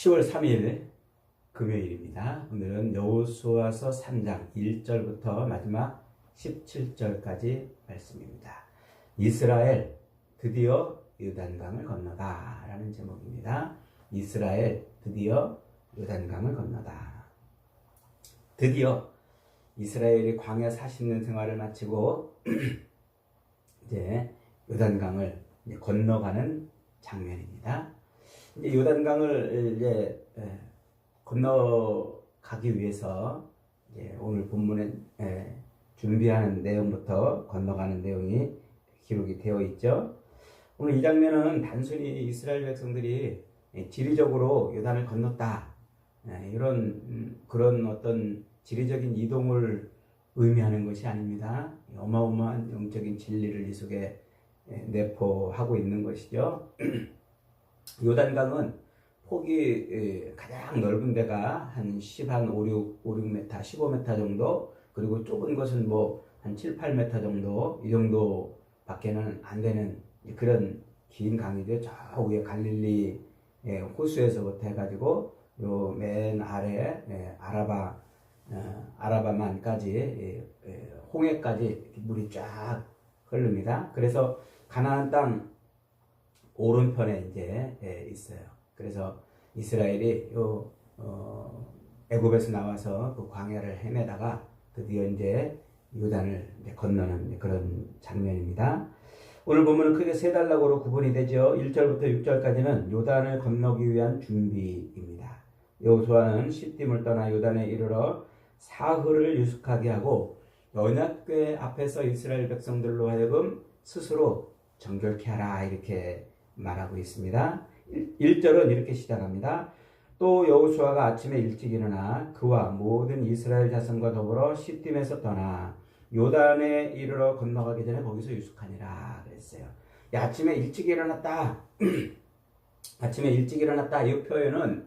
10월 3일 금요일입니다. 오늘은 여호수아서 3장 1절부터 마지막 17절까지 말씀입니다. 이스라엘 드디어 요단강을 건너다 라는 제목입니다. 이스라엘 드디어 요단강을 건너다. 드디어 이스라엘이 광야 40년 생활을 마치고 이제 요단강을 건너가는 장면입니다. 이제 요단강을 이제 건너가기 위해서 이제 오늘 본문에 준비하는 내용부터 건너가는 내용이 기록이 되어 있죠. 오늘 이 장면은 단순히 이스라엘 백성들이 지리적으로 요단을 건넜다 이런 그런 어떤 지리적인 이동을 의미하는 것이 아닙니다. 어마어마한 영적인 진리를 이 속에 내포하고 있는 것이죠. 요단강은 폭이 가장 넓은 데가 한 5, 6m, 15m 정도, 그리고 좁은 것은 뭐 한 7, 8m 정도, 이 정도 밖에는 안 되는 그런 긴 강이죠. 저 위에 갈릴리 호수에서부터 해가지고 요 맨 아래 아라바만까지 홍해까지 물이 쫙 흐릅니다. 그래서 가나안 땅 오른편에 이제 있어요. 그래서 이스라엘이 애굽에서 나와서 그 광야를 헤매다가 드디어 이제 요단을 이제 건너는 그런 장면입니다. 오늘 보면은 크게 세 단락으로 구분이 되죠. 1절부터 6절까지는 요단을 건너기 위한 준비입니다. 여호수아는 시딤을 떠나 요단에 이르러 사흘을 유숙하게 하고 언약궤 앞에서 이스라엘 백성들로 하여금 스스로 정결케 하라 이렇게 말하고 있습니다. 1절은 이렇게 시작합니다. 또 여호수아가 아침에 일찍 일어나 그와 모든 이스라엘 자손과 더불어 시딤에서 떠나 요단에 이르러 건너가기 전에 거기서 유숙하니라 그랬어요. 아침에 일찍 일어났다. 아침에 일찍 일어났다 이 표현은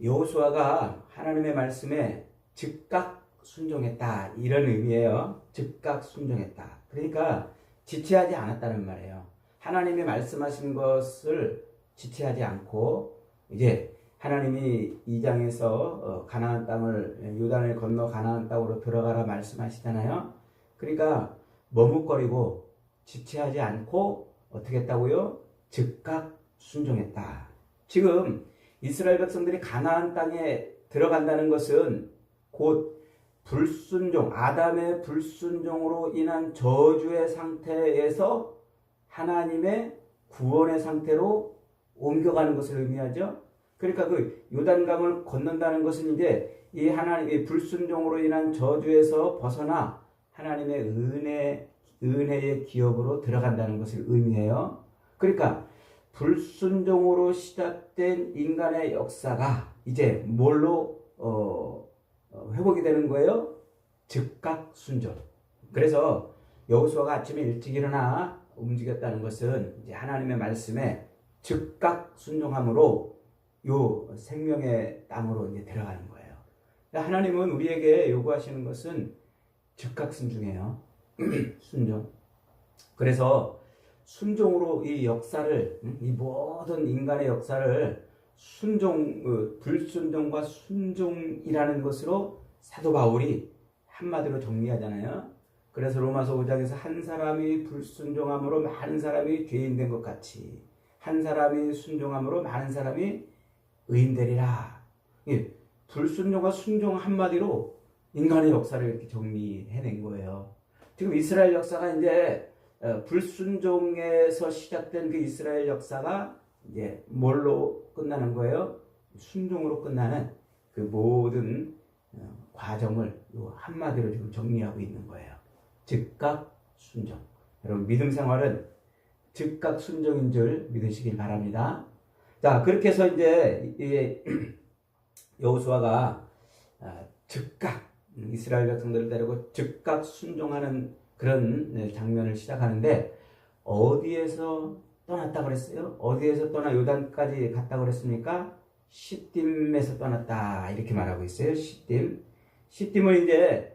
여호수아가 하나님의 말씀에 즉각 순종했다 이런 의미예요. 즉각 순종했다. 그러니까 지체하지 않았다는 말이에요. 하나님이 말씀하신 것을 지체하지 않고 이제 하나님이 2장에서 가나안 땅을 요단을 건너 가나안 땅으로 들어가라 말씀하시잖아요. 그러니까 머뭇거리고 지체하지 않고 어떻게 했다고요? 즉각 순종했다. 지금 이스라엘 백성들이 가나안 땅에 들어간다는 것은 곧 불순종, 아담의 불순종으로 인한 저주의 상태에서 하나님의 구원의 상태로 옮겨가는 것을 의미하죠. 그러니까 그 요단강을 건넌다는 것은 이제 이 하나님의 불순종으로 인한 저주에서 벗어나 하나님의 은혜의 기업으로 들어간다는 것을 의미해요. 그러니까 불순종으로 시작된 인간의 역사가 이제 뭘로 회복이 되는 거예요? 즉각 순종. 그래서 여호수아가 아침에 일찍 일어나 움직였다는 것은 이제 하나님의 말씀에 즉각 순종함으로 요 생명의 땅으로 이제 들어가는 거예요. 하나님은 우리에게 요구하시는 것은 즉각 순종이에요. 순종. 그래서 순종으로 이 역사를, 이 모든 인간의 역사를 불순종과 순종이라는 것으로 사도 바울이 한마디로 정리하잖아요. 그래서 로마서 5장에서 한 사람이 불순종함으로 많은 사람이 죄인 된 것 같이 한 사람이 순종함으로 많은 사람이 의인되리라. 불순종과 순종 한마디로 인간의 역사를 이렇게 정리해낸 거예요. 지금 이스라엘 역사가 이제 불순종에서 시작된 그 이스라엘 역사가 이제 뭘로 끝나는 거예요? 순종으로 끝나는 그 모든 과정을 한마디로 지금 정리하고 있는 거예요. 즉각 순종. 여러분 믿음 생활은 즉각 순종인 줄 믿으시길 바랍니다. 자, 그렇게 해서 이제 여호수아가 즉각 이스라엘 백성들을 데리고 즉각 순종하는 그런 장면을 시작하는데 어디에서 떠났다 그랬어요? 어디에서 떠나 요단까지 갔다 그랬습니까? 시딤에서 떠났다 이렇게 말하고 있어요. 시딤은 이제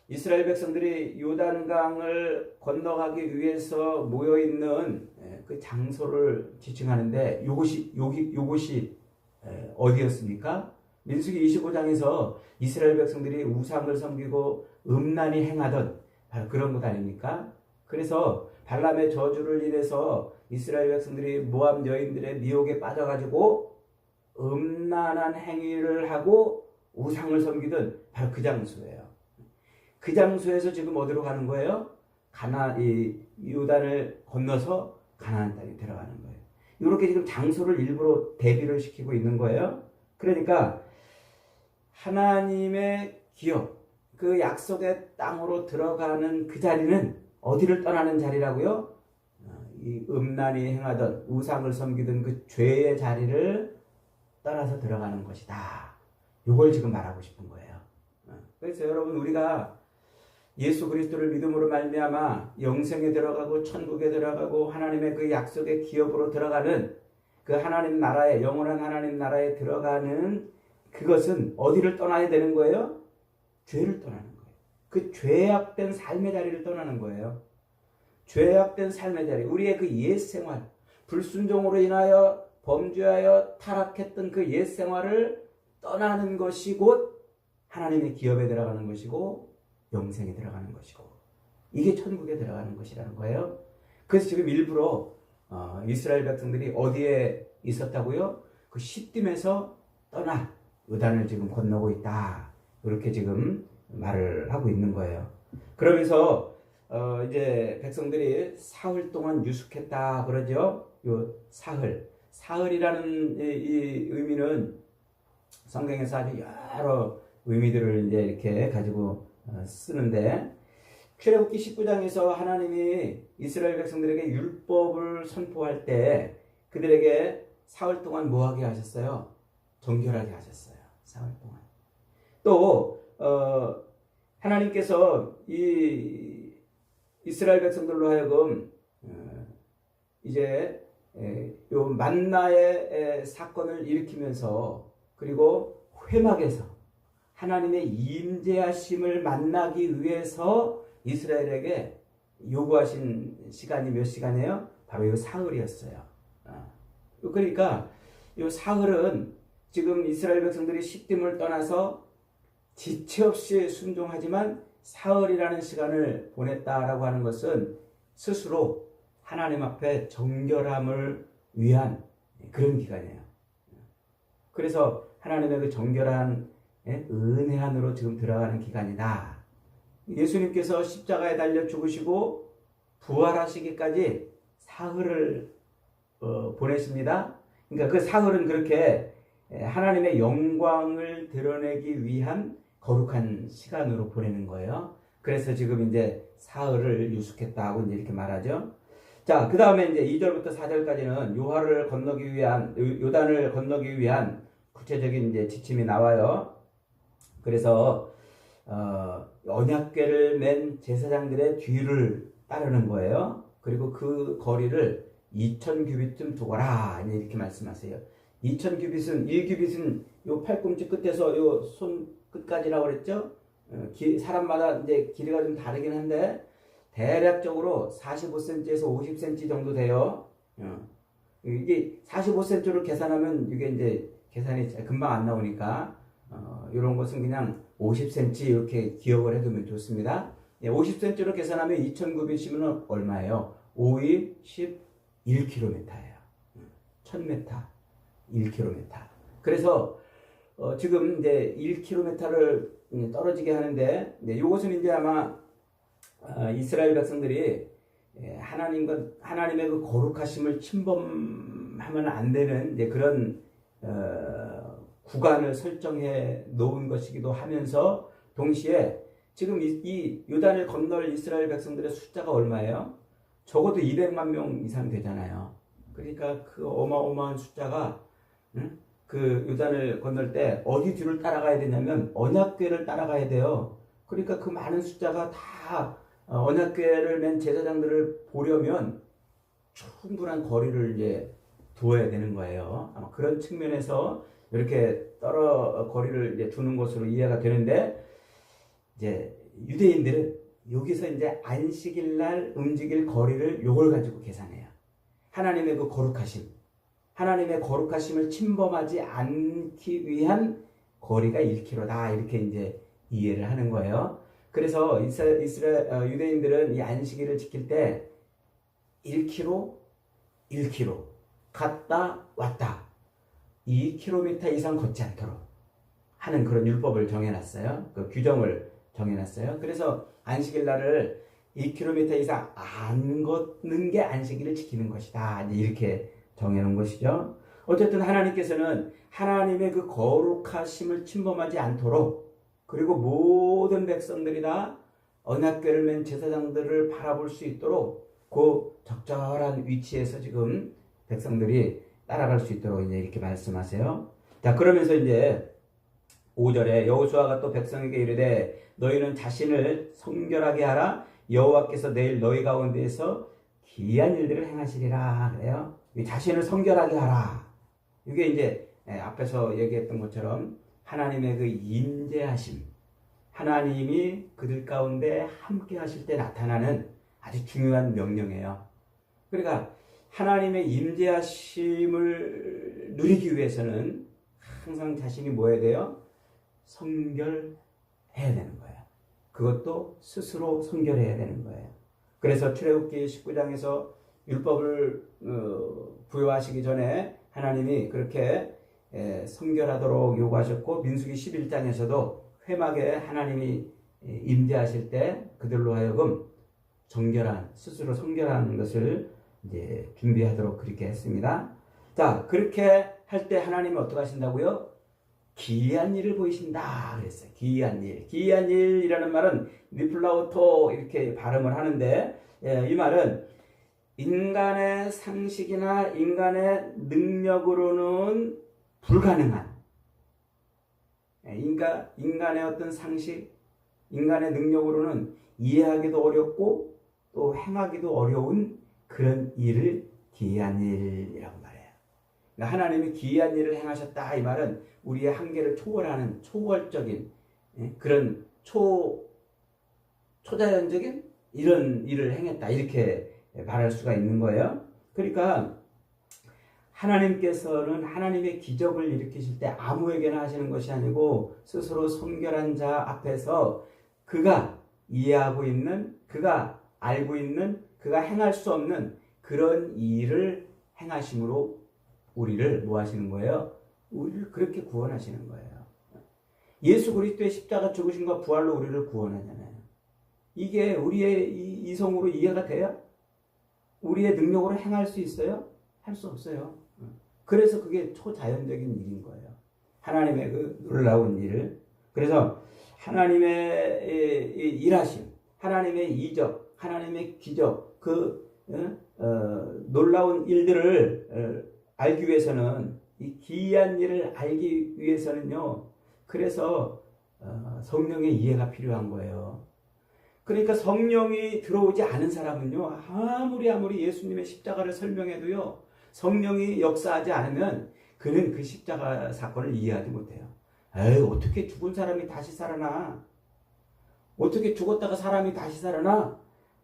이스라엘 백성들이 요단강을 건너가기 위해서 모여 있는 그 장소를 지칭하는데 요것이 어디였습니까? 민수기 25장에서 이스라엘 백성들이 우상을 섬기고 음란히 행하던 바로 그런 곳 아닙니까? 그래서 발람의 저주를 인해서 이스라엘 백성들이 모압 여인들의 미혹에 빠져가지고 음란한 행위를 하고 우상을 섬기던 바로 그 장소예요. 그 장소에서 지금 어디로 가는 거예요? 이 요단을 건너서 가나안 땅에 들어가는 거예요. 이렇게 지금 장소를 일부러 대비를 시키고 있는 거예요. 그러니까 하나님의 기업, 그 약속의 땅으로 들어가는 그 자리는 어디를 떠나는 자리라고요? 이 음란히 행하던 우상을 섬기던 그 죄의 자리를 떠나서 들어가는 것이다. 이걸 지금 말하고 싶은 거예요. 그래서 여러분, 우리가 예수 그리스도를 믿음으로 말미암아 영생에 들어가고 천국에 들어가고 하나님의 그 약속의 기업으로 들어가는 그 하나님 나라에, 영원한 하나님 나라에 들어가는 그것은 어디를 떠나야 되는 거예요? 죄를 떠나는 거예요. 그 죄악된 삶의 자리를 떠나는 거예요. 죄악된 삶의 자리, 우리의 그 옛 생활, 불순종으로 인하여 범죄하여 타락했던 그 옛 생활을 떠나는 것이 곧 하나님의 기업에 들어가는 것이고 영생에 들어가는 것이고, 이게 천국에 들어가는 것이라는 거예요. 그래서 지금 일부러 이스라엘 백성들이 어디에 있었다고요? 그 시딤에서 떠나 요단을 지금 건너고 있다. 이렇게 지금 말을 하고 있는 거예요. 그러면서 이제 백성들이 사흘 동안 유숙했다 그러죠. 요 사흘이라는 이 의미는 성경에서 아주 여러 의미들을 이제 이렇게 가지고 쓰는데, 출애굽기 19장에서 하나님이 이스라엘 백성들에게 율법을 선포할 때 그들에게 사흘 동안 뭐 하게 하셨어요? 정결하게 하셨어요. 사흘 동안. 또 하나님께서 이 이스라엘 백성들로 하여금 이제 요 만나의 사건을 일으키면서, 그리고 회막에서 하나님의 임재하심을 만나기 위해서 이스라엘에게 요구하신 시간이 몇 시간이에요? 바로 이 사흘이었어요. 그러니까 이 사흘은 지금 이스라엘 백성들이 시딤을 떠나서 지체 없이 순종하지만 사흘이라는 시간을 보냈다라고 하는 것은 스스로 하나님 앞에 정결함을 위한 그런 기간이에요. 그래서 하나님의 그 정결한 은혜 안으로 지금 들어가는 기간이다. 예수님께서 십자가에 달려 죽으시고 부활하시기까지 사흘을 보내십니다. 그러니까 그 사흘은 그렇게 하나님의 영광을 드러내기 위한 거룩한 시간으로 보내는 거예요. 그래서 지금 이제 사흘을 유숙했다고 이제 이렇게 말하죠. 자, 그 다음에 이제 2절부터 4절까지는 요단을 건너기 위한 구체적인 이제 지침이 나와요. 그래서 언약궤를 맨 제사장들의 뒤를 따르는 거예요. 그리고 그 거리를 2000규빗쯤 두거라 이렇게 말씀하세요. 2000규빗은 1규빗은 요 팔꿈치 끝에서 요 손 끝까지라고 그랬죠. 사람마다 이제 길이가 좀 다르긴 한데 대략적으로 45cm에서 50cm 정도 돼요. 이게 45cm로 계산하면 이게 이제 계산이 금방 안 나오니까 이런 것은 그냥 50cm 이렇게 기억을 해두면 좋습니다. 50cm로 계산하면 2000규빗이면 얼마예요? 5이 11km예요. 1000m, 1km. 그래서 지금 이제 1km를 떨어지게 하는데, 이것은 이제 아마 이스라엘 백성들이 하나님의 그 거룩하심을 침범하면 안 되는 이제 그런 구간을 설정해 놓은 것이기도 하면서, 동시에 지금 이 요단을 건널 이스라엘 백성들의 숫자가 얼마예요? 적어도 200만 명 이상 되잖아요. 그러니까 그 어마어마한 숫자가 그 요단을 건널 때 어디 뒤를 따라가야 되냐면 언약궤를 따라가야 돼요. 그러니까 그 많은 숫자가 다 언약궤를 맨 제사장들을 보려면 충분한 거리를 이제 두어야 되는 거예요. 아마 그런 측면에서 이렇게 거리를 이제 두는 것으로 이해가 되는데, 이제 유대인들은 여기서 이제 안식일 날 움직일 거리를 요걸 가지고 계산해요. 하나님의 그 거룩하심, 하나님의 거룩하심을 침범하지 않기 위한 거리가 1km다. 이렇게 이제 이해를 하는 거예요. 그래서 유대인들은 이 안식일을 지킬 때 1km, 1km 갔다 왔다 2km 이상 걷지 않도록 하는 그런 율법을 정해놨어요. 그 규정을 정해놨어요. 그래서 안식일 날을 2km 이상 안 걷는 게 안식일을 지키는 것이다. 이렇게 정해놓은 것이죠. 어쨌든 하나님께서는 하나님의 그 거룩하심을 침범하지 않도록, 그리고 모든 백성들이 다 언약궤를 맨 제사장들을 바라볼 수 있도록 그 적절한 위치에서 지금 백성들이 따라갈 수 있도록 이제 이렇게 말씀하세요. 자, 그러면서 이제 5절에 여호수아가 또 백성에게 이르되 너희는 자신을 성결하게 하라. 여호와께서 내일 너희 가운데에서 기이한 일들을 행하시리라. 그래요. 자신을 성결하게 하라. 이게 이제 앞에서 얘기했던 것처럼 하나님의 그 임재하심, 하나님이 그들 가운데 함께 하실 때 나타나는 아주 중요한 명령이에요. 그러니까 하나님의 임재하심을 누리기 위해서는 항상 자신이 뭐 해야 돼요? 성결해야 되는 거예요. 그것도 스스로 성결해야 되는 거예요. 그래서 출애굽기 19장에서 율법을 부여하시기 전에 하나님이 그렇게 성결하도록 요구하셨고, 민수기 11장에서도 회막에 하나님이 임재하실 때 그들로 하여금 정결한, 스스로 성결한 것을 이제 준비하도록 그렇게 했습니다. 자, 그렇게 할 때 하나님이 어떻게 하신다고요? 기이한 일을 보이신다 그랬어요. 기이한 일. 기이한 일이라는 말은 니플라우토 이렇게 발음을 하는데, 이 말은 인간의 상식이나 인간의 능력으로는 불가능한, 인간의 어떤 상식, 인간의 능력으로는 이해하기도 어렵고 또 행하기도 어려운 그런 일을 기이한 일이라고 말해요. 그러니까 하나님이 기이한 일을 행하셨다. 이 말은 우리의 한계를 초월하는 초월적인 그런 초자연적인 이런 일을 행했다. 이렇게 말할 수가 있는 거예요. 그러니까 하나님께서는 하나님의 기적을 일으키실 때 아무에게나 하시는 것이 아니고 스스로 성결한 자 앞에서 그가 이해하고 있는, 그가 알고 있는, 그가 행할 수 없는 그런 일을 행하심으로 우리를 뭐 하시는 거예요? 우리를 그렇게 구원하시는 거예요. 예수 그리스도의 십자가 죽으심과 부활로 우리를 구원하잖아요. 이게 우리의 이성으로 이해가 돼요? 우리의 능력으로 행할 수 있어요? 할 수 없어요. 그래서 그게 초자연적인 일인 거예요. 하나님의 그 놀라운 일을. 그래서 하나님의 일하심, 하나님의 이적, 하나님의 기적, 그 놀라운 일들을 알기 위해서는, 이 기이한 일을 알기 위해서는요, 그래서 성령의 이해가 필요한 거예요. 그러니까 성령이 들어오지 않은 사람은요, 아무리 예수님의 십자가를 설명해도요, 성령이 역사하지 않으면 그는 그 십자가 사건을 이해하지 못해요. 에이, 어떻게 죽은 사람이 다시 살아나? 어떻게 죽었다가 사람이 다시 살아나?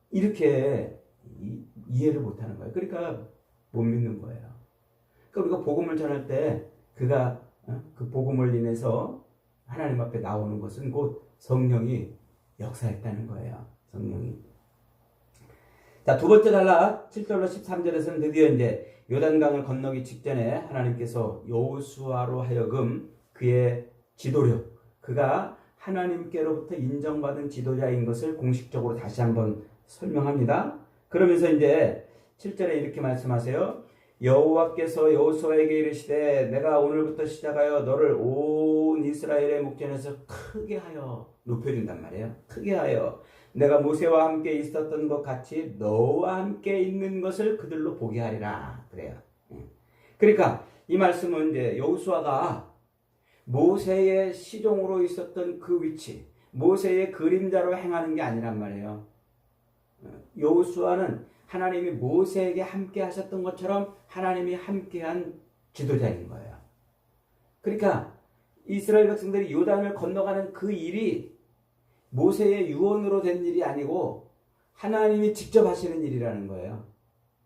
이렇게 이해를 못하는 거예요. 그러니까 못 믿는 거예요. 그러니까 우리가 복음을 전할 때 그가 그 복음을 인해서 하나님 앞에 나오는 것은 곧 성령이 역사했다는 거예요. 성령이. 자, 두 번째 단락 7절로 13절에서는 드디어 이제 요단강을 건너기 직전에 하나님께서 여호수아로 하여금 그의 지도력, 그가 하나님께로부터 인정받은 지도자인 것을 공식적으로 다시 한번 설명합니다. 그러면서 이제 7절에 이렇게 말씀하세요. 여호와께서 여호수아에게 이르시되 내가 오늘부터 시작하여 너를 온 이스라엘의 목전에서 크게 하여 높여준단 말이에요. 크게 하여 내가 모세와 함께 있었던 것 같이 너와 함께 있는 것을 그들로 보게 하리라. 그래요. 그러니까 이 말씀은 이제 여호수아가 모세의 시종으로 있었던 그 위치, 모세의 그림자로 행하는 게 아니란 말이에요. 여호수아는 하나님이 모세에게 함께 하셨던 것처럼 하나님이 함께한 지도자인 거예요. 그러니까 이스라엘 백성들이 요단을 건너가는 그 일이 모세의 유언으로 된 일이 아니고 하나님이 직접 하시는 일이라는 거예요.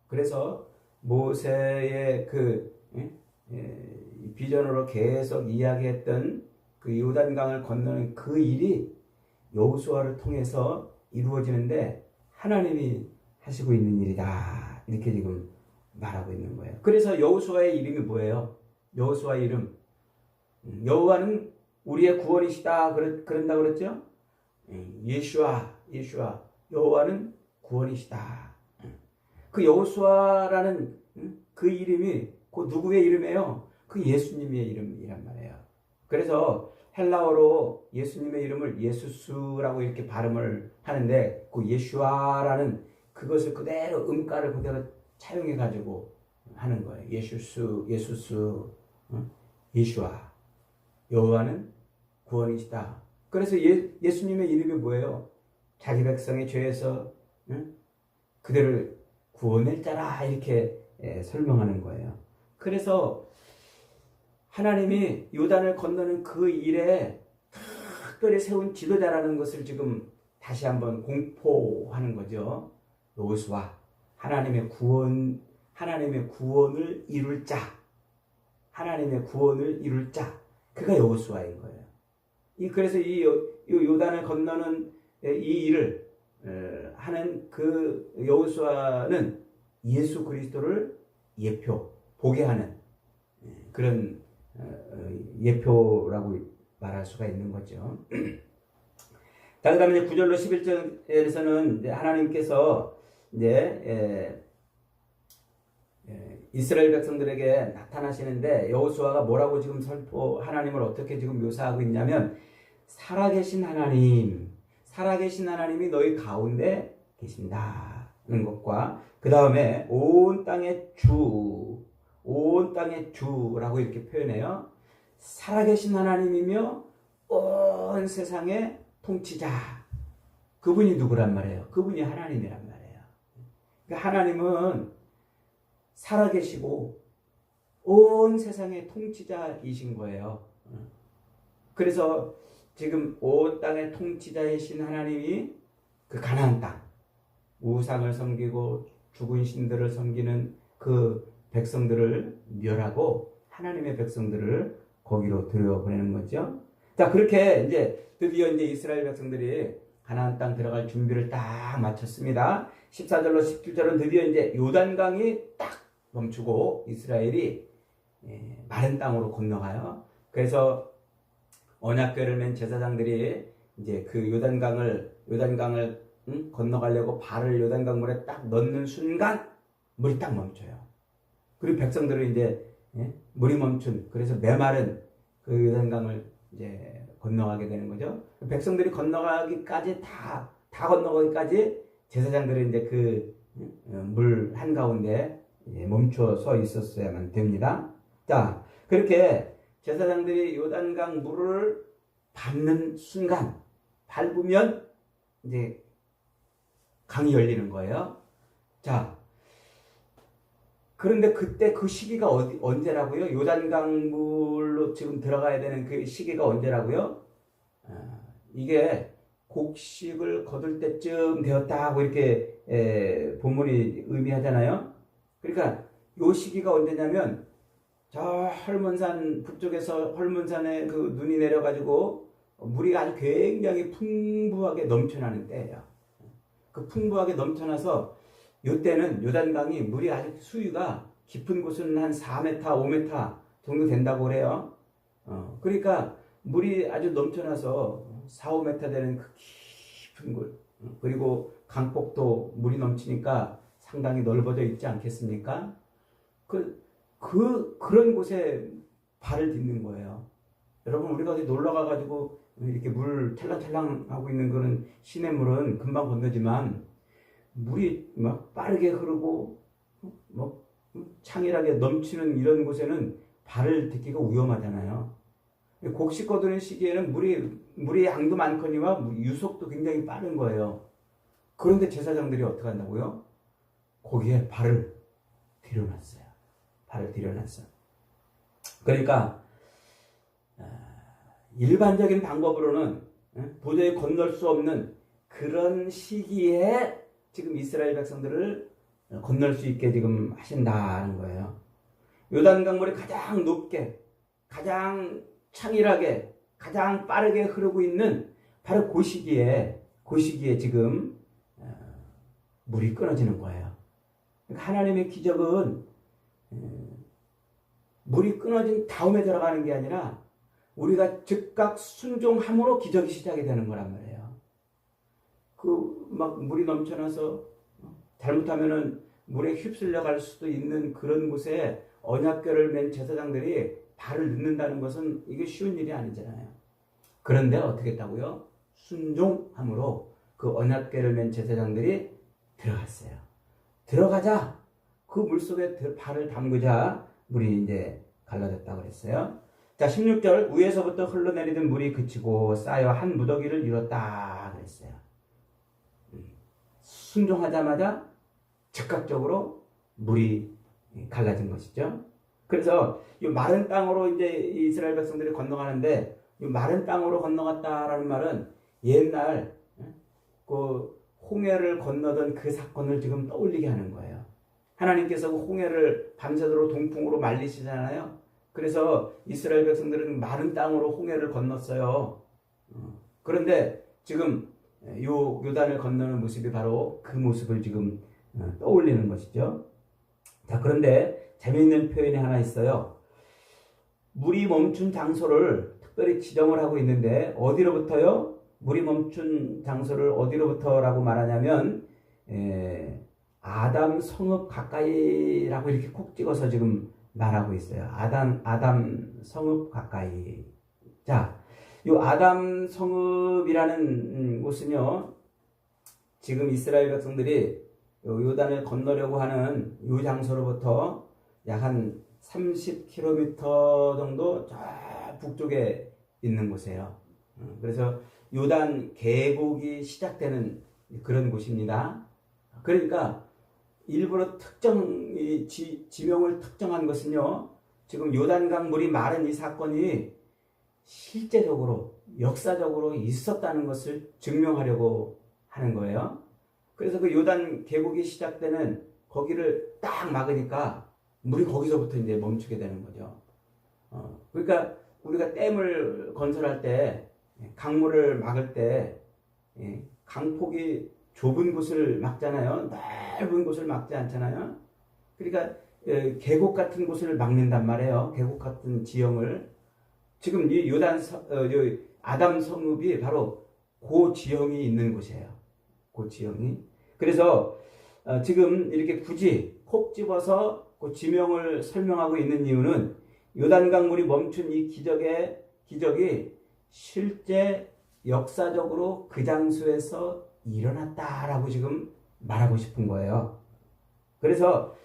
그래서 모세의 그 이 비전으로 계속 이야기했던 그 요단강을 건너는 그 일이 여호수아를 통해서 이루어지는데 하나님이 하시고 있는 일이다. 이렇게 지금 말하고 있는 거예요. 그래서 여호수아의 이름이 뭐예요? 여호수아의 이름. 여호와는 우리의 구원이시다. 그런다 그랬죠? 예슈아. 여호와는 구원이시다. 그 여호수아라는 그 이름이 그 누구의 이름이에요? 그 예수님의 이름이란 말이에요. 그래서 헬라어로 예수님의 이름을 예수스라고 이렇게 발음을 하는데 그 예슈아라는 그것을 그대로 음가를 그대로 차용해 가지고 하는 거예요. 예수스, 예슈아. 여호와는 구원이시다. 그래서 예수님의 이름이 뭐예요? 자기 백성의 죄에서 그들을 구원할 자라 이렇게 설명하는 거예요. 그래서 하나님이 요단을 건너는 그 일에 특별히 세운 지도자라는 것을 지금 다시 한번 공포하는 거죠. 여호수아, 하나님의 구원을 이룰 자, 하나님의 구원을 이룰 자, 그가 여호수아인 거예요. 그래서 이 요단을 건너는 이 일을 하는 그 여호수아는 예수 그리스도를 보게 하는 그런 예표라고 말할 수가 있는 거죠. 자, 그 다음에 9절로 11절에서는 하나님께서 이스라엘 백성들에게 나타나시는데 여호수아가 뭐라고 지금 하나님을 어떻게 지금 묘사하고 있냐면 살아계신 하나님이 너희 가운데 계신다는 것과 그 다음에 온 땅의 주라고 이렇게 표현해요. 살아계신 하나님이며 온 세상의 통치자. 그분이 누구란 말이에요? 그분이 하나님이란 말이에요. 그러니까 하나님은 살아계시고 온 세상의 통치자이신 거예요. 그래서 지금 온 땅의 통치자이신 하나님이 그 가나안 땅, 우상을 섬기고 죽은 신들을 섬기는 그 백성들을 멸하고 하나님의 백성들을 거기로 들여보내는 거죠. 자, 그렇게 이제 드디어 이스라엘 백성들이 가나안 땅 들어갈 준비를 딱 마쳤습니다. 14절로 17절은 드디어 요단강이 딱 멈추고 이스라엘이 마른 땅으로 건너가요. 그래서 언약궤를 맨 제사장들이 그 요단강을 건너가려고 발을 요단강 물에 딱 넣는 순간 물이 딱 멈춰요. 그리고 백성들은 물이 멈춘, 그래서 메마른 그 요단강을 건너가게 되는 거죠. 백성들이 건너가기까지 다 건너가기까지 제사장들은 그 물 한가운데 멈춰서 있었어야만 됩니다. 자, 그렇게 제사장들이 요단강 물을 밟는 순간, 밟으면 강이 열리는 거예요. 자, 그런데 그때 그 시기가 언제라고요? 요단강 물로 지금 들어가야 되는 그 시기가 언제라고요? 이게 곡식을 거둘 때쯤 되었다고 이렇게 본문이 의미하잖아요. 그러니까 요 시기가 언제냐면 저 헐몬산 북쪽에서 헐몬산에 그 눈이 내려가지고 물이 아주 굉장히 풍부하게 넘쳐나는 때예요. 그 풍부하게 넘쳐나서 요때는 요단강이 물이 아주 수위가 깊은 곳은 한 4m, 5m 정도 된다고 그래요. 그러니까 물이 아주 넘쳐나서 4, 5m 되는 그 깊은 곳, 그리고 강폭도 물이 넘치니까 상당히 넓어져 있지 않겠습니까? 그런 곳에 발을 딛는 거예요. 여러분, 우리가 어디 놀러 가가지고 이렇게 물 찰랑찰랑 하고 있는 그런 시냇물은 금방 건너지만 물이 막 빠르게 흐르고 창일하게 넘치는 이런 곳에는 발을 딛기가 위험하잖아요. 곡식 거두는 시기에는 물의 양도 많거니와 유속도 굉장히 빠른 거예요. 그런데 제사장들이 어떻게 한다고요? 거기에 발을 들여놨어요. 그러니까 일반적인 방법으로는 도저히 건널 수 없는 그런 시기에 지금 이스라엘 백성들을 건널 수 있게 지금 하신다는 거예요. 요단강물이 가장 높게, 가장 창일하게, 가장 빠르게 흐르고 있는 바로 그 시기에 지금 물이 끊어지는 거예요. 그러니까 하나님의 기적은 물이 끊어진 다음에 들어가는 게 아니라 우리가 즉각 순종함으로 기적이 시작이 되는 거란 말이에요. 막 물이 넘쳐나서 잘못하면은 물에 휩쓸려 갈 수도 있는 그런 곳에 언약궤를 맨 제사장들이 발을 넣는다는 것은 이게 쉬운 일이 아니잖아요. 그런데 어떻게 했다고요? 순종함으로 그 언약궤를 맨 제사장들이 들어갔어요. 들어가자 그 물속에 발을 담그자 물이 이제 갈라졌다고 그랬어요. 자, 16절 위에서부터 흘러내리던 물이 그치고 쌓여 한 무더기를 이뤘다 그랬어요. 순종하자마자 즉각적으로 물이 갈라진 것이죠. 그래서 이 마른 땅으로 이제 이스라엘 백성들이 건너가는데 이 마른 땅으로 건너갔다라는 말은 옛날 그 홍해를 건너던 그 사건을 지금 떠올리게 하는 거예요. 하나님께서 그 홍해를 밤새도록 동풍으로 말리시잖아요. 그래서 이스라엘 백성들은 마른 땅으로 홍해를 건넜어요. 그런데 지금 요 요단을 건너는 모습이 바로 그 모습을 지금 떠올리는 것이죠. 자, 그런데 재미있는 표현이 하나 있어요. 물이 멈춘 장소를 특별히 지정을 하고 있는데 어디로부터요? 물이 멈춘 장소를 어디로부터라고 말하냐면 아담 성읍 가까이라고 이렇게 콕 찍어서 지금 말하고 있어요. 아담 성읍 가까이. 자, 요 아담 성읍이라는 곳은요, 지금 이스라엘 백성들이 요단을 건너려고 하는 요 장소로부터 약 한 30km 정도 저 북쪽에 있는 곳이에요. 그래서 요단 계곡이 시작되는 그런 곳입니다. 그러니까 일부러 지명을 특정한 것은요, 지금 요단강 물이 마른 이 사건이 실제적으로 역사적으로 있었다는 것을 증명하려고 하는 거예요. 그래서 그 요단 계곡이 시작되는 거기를 딱 막으니까 물이 거기서부터 이제 멈추게 되는 거죠. 그러니까 우리가 댐을 건설할 때 강물을 막을 때 강폭이 좁은 곳을 막잖아요. 넓은 곳을 막지 않잖아요. 그러니까 계곡 같은 곳을 막는단 말이에요. 계곡 같은 지형을. 지금 이 아담 성읍이 바로 그 지형이 있는 곳이에요. 그 지형이. 그래서 지금 이렇게 굳이 콕 집어서 그 지명을 설명하고 있는 이유는 요단강 물이 멈춘 이 기적이 실제 역사적으로 그 장소에서 일어났다라고 지금 말하고 싶은 거예요. 그래서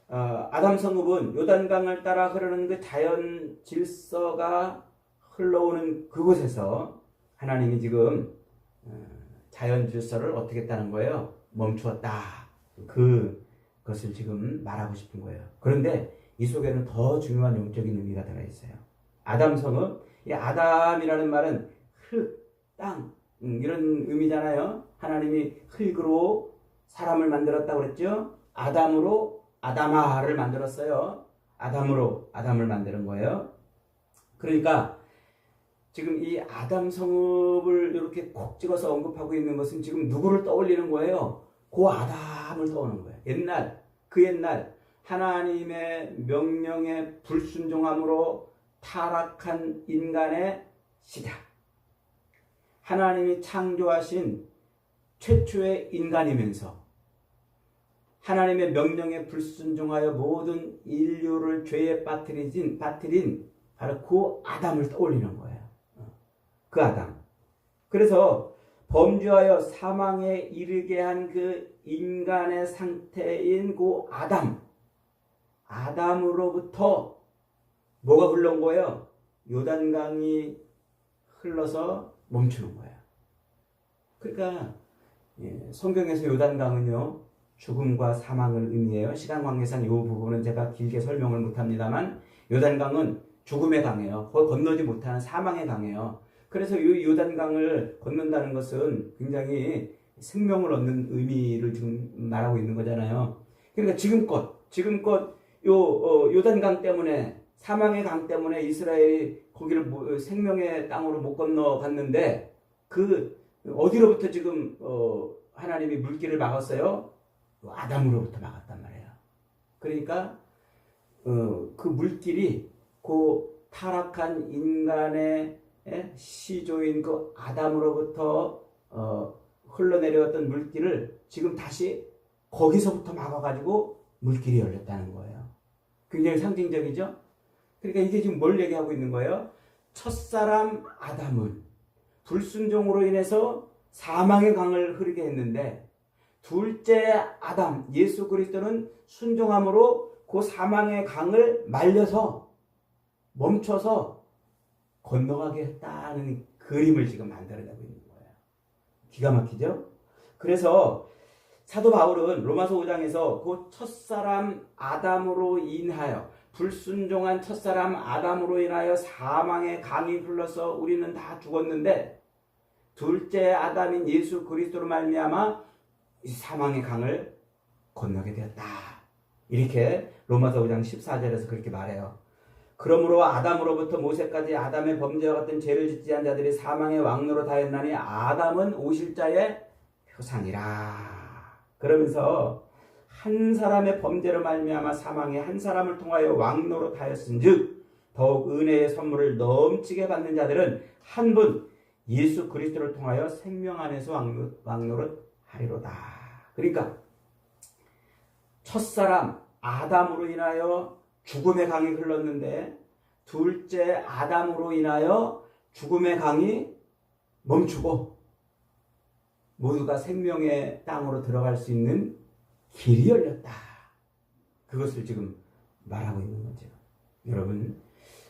아담 성읍은 요단강을 따라 흐르는 그 자연 질서가 흘러오는 그곳에서 하나님이 지금 자연 질서를 어떻게 했다는 거예요? 멈추었다. 그것을 지금 말하고 싶은 거예요. 그런데 이 속에는 더 중요한 영적인 의미가 들어있어요. 아담 성읍, 이 아담이라는 말은 흙, 땅 이런 의미잖아요. 하나님이 흙으로 사람을 만들었다고 그랬죠. 아담으로 아담아를 만들었어요. 아담으로 아담을 만드는 거예요. 그러니까 지금 이 아담 성읍을 이렇게 콕 찍어서 언급하고 있는 것은 지금 누구를 떠올리는 거예요? 그 아담을 떠오르는 거예요. 그 옛날 하나님의 명령에 불순종함으로 타락한 인간의 시작. 하나님이 창조하신 최초의 인간이면서 하나님의 명령에 불순종하여 모든 인류를 죄에 빠뜨린 바로 그 아담을 떠올리는 거예요. 그 아담. 그래서 범죄하여 사망에 이르게 한 그 인간의 상태인 그 아담으로부터 뭐가 흘러온 거예요? 요단강이 흘러서 멈추는 거예요. 그러니까 성경에서 요단강은요, 죽음과 사망을 의미해요. 시간 관계상 이 부분은 제가 길게 설명을 못합니다만 요단강은 죽음의 강이에요. 거기 건너지 못하는 사망의 강이에요. 그래서 이 요단강을 건넌다는 것은 굉장히 생명을 얻는 의미를 지금 말하고 있는 거잖아요. 그러니까 지금껏 요단강 때문에, 사망의 강 때문에 이스라엘이 거기를 생명의 땅으로 못 건너갔는데, 어디로부터 지금 하나님이 물길을 막았어요? 아담으로부터 막았단 말이에요. 그러니까 그 물길이 그 타락한 인간의 시조인 그 아담으로부터 흘러내려왔던 물길을 지금 다시 거기서부터 막아가지고 물길이 열렸다는 거예요. 굉장히 상징적이죠? 그러니까 이게 지금 뭘 얘기하고 있는 거예요? 첫사람 아담은 불순종으로 인해서 사망의 강을 흐르게 했는데, 둘째 아담 예수 그리스도는 순종함으로 그 사망의 강을 말려서 멈춰서 건너가게 했다는 그림을 지금 만들어내고 있는 거예요. 기가 막히죠? 그래서 사도 바울은 로마서 5장에서 그 첫사람 아담으로 인하여, 불순종한 첫사람 아담으로 인하여 사망의 강이 흘러서 우리는 다 죽었는데, 둘째 아담인 예수 그리스도로 말미암아 사망의 강을 건너게 되었다. 이렇게 로마서 5장 14절에서 그렇게 말해요. 그러므로 아담으로부터 모세까지 아담의 범죄와 같은 죄를 짓지 않은 자들이 사망의 왕노로 다했나니 아담은 오실 자의 표상이라. 그러면서 한 사람의 범죄로 말미암아 사망이 한 사람을 통하여 왕노로 다했은즉 더욱 은혜의 선물을 넘치게 받는 자들은 한 분 예수 그리스도를 통하여 생명 안에서 왕노릇 하리로다. 그러니까 첫사람 아담으로 인하여 죽음의 강이 흘렀는데, 둘째 아담으로 인하여 죽음의 강이 멈추고 모두가 생명의 땅으로 들어갈 수 있는 길이 열렸다. 그것을 지금 말하고 있는 거죠. 여러분,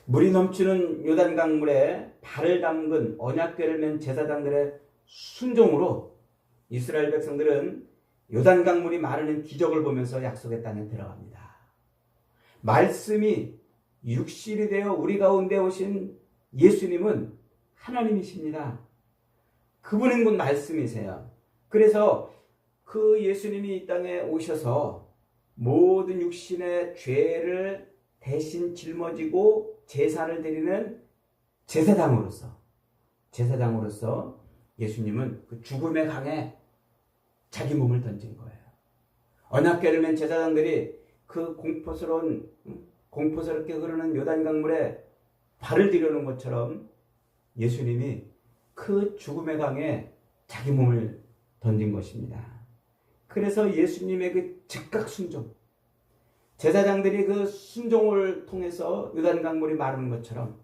물이 넘치는 요단강물에 발을 담근 언약궤를 맨 제사장들의 순종으로 이스라엘 백성들은 요단강물이 마르는 기적을 보면서 약속의 땅에 들어갑니다. 말씀이 육신이 되어 우리 가운데 오신 예수님은 하나님이십니다. 그분은 곧 말씀이세요. 그래서 그 예수님이 이 땅에 오셔서 모든 육신의 죄를 대신 짊어지고 제사를 드리는 제사장으로서 예수님은 그 죽음의 강에 자기 몸을 던진 거예요. 언약궤를 맨 제사장들이 그 공포스럽게 흐르는 요단강물에 발을 들여놓은 것처럼 예수님이 그 죽음의 강에 자기 몸을 던진 것입니다. 그래서 예수님의 그 즉각 순종, 제사장들이 그 순종을 통해서 요단강물이 마르는 것처럼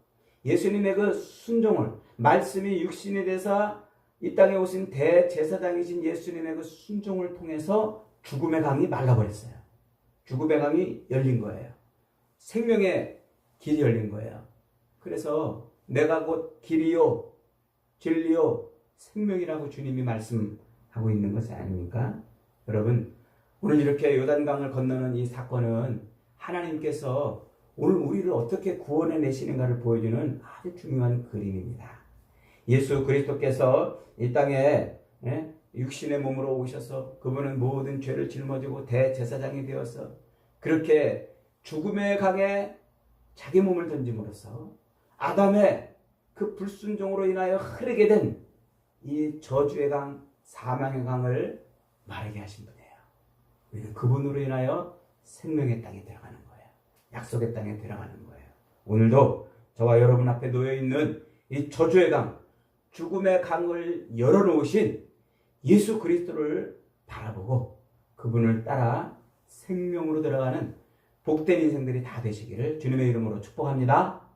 예수님의 그 순종을, 말씀이 육신이 돼서 이 땅에 오신 대제사장이신 예수님의 그 순종을 통해서 죽음의 강이 말라버렸어요. 죽음의 강이 열린 거예요. 생명의 길이 열린 거예요. 그래서 내가 곧 길이요 진리요 생명이라고 주님이 말씀하고 있는 것이 아닙니까? 여러분, 오늘 이렇게 요단강을 건너는 이 사건은 하나님께서 오늘 우리를 어떻게 구원해 내시는가를 보여주는 아주 중요한 그림입니다. 예수 그리스도께서 이 땅에 육신의 몸으로 오셔서 그분은 모든 죄를 짊어지고 대제사장이 되어서 그렇게 죽음의 강에 자기 몸을 던짐으로써 아담의 그 불순종으로 인하여 흐르게 된 이 저주의 강, 사망의 강을 마르게 하신 분이에요. 우리는 그분으로 인하여 생명의 땅에 들어가는 거예요. 약속의 땅에 들어가는 거예요. 오늘도 저와 여러분 앞에 놓여있는 이 저주의 강, 죽음의 강을 열어놓으신 예수 그리스도를 바라보고 그분을 따라 생명으로 들어가는 복된 인생들이 다 되시기를 주님의 이름으로 축복합니다.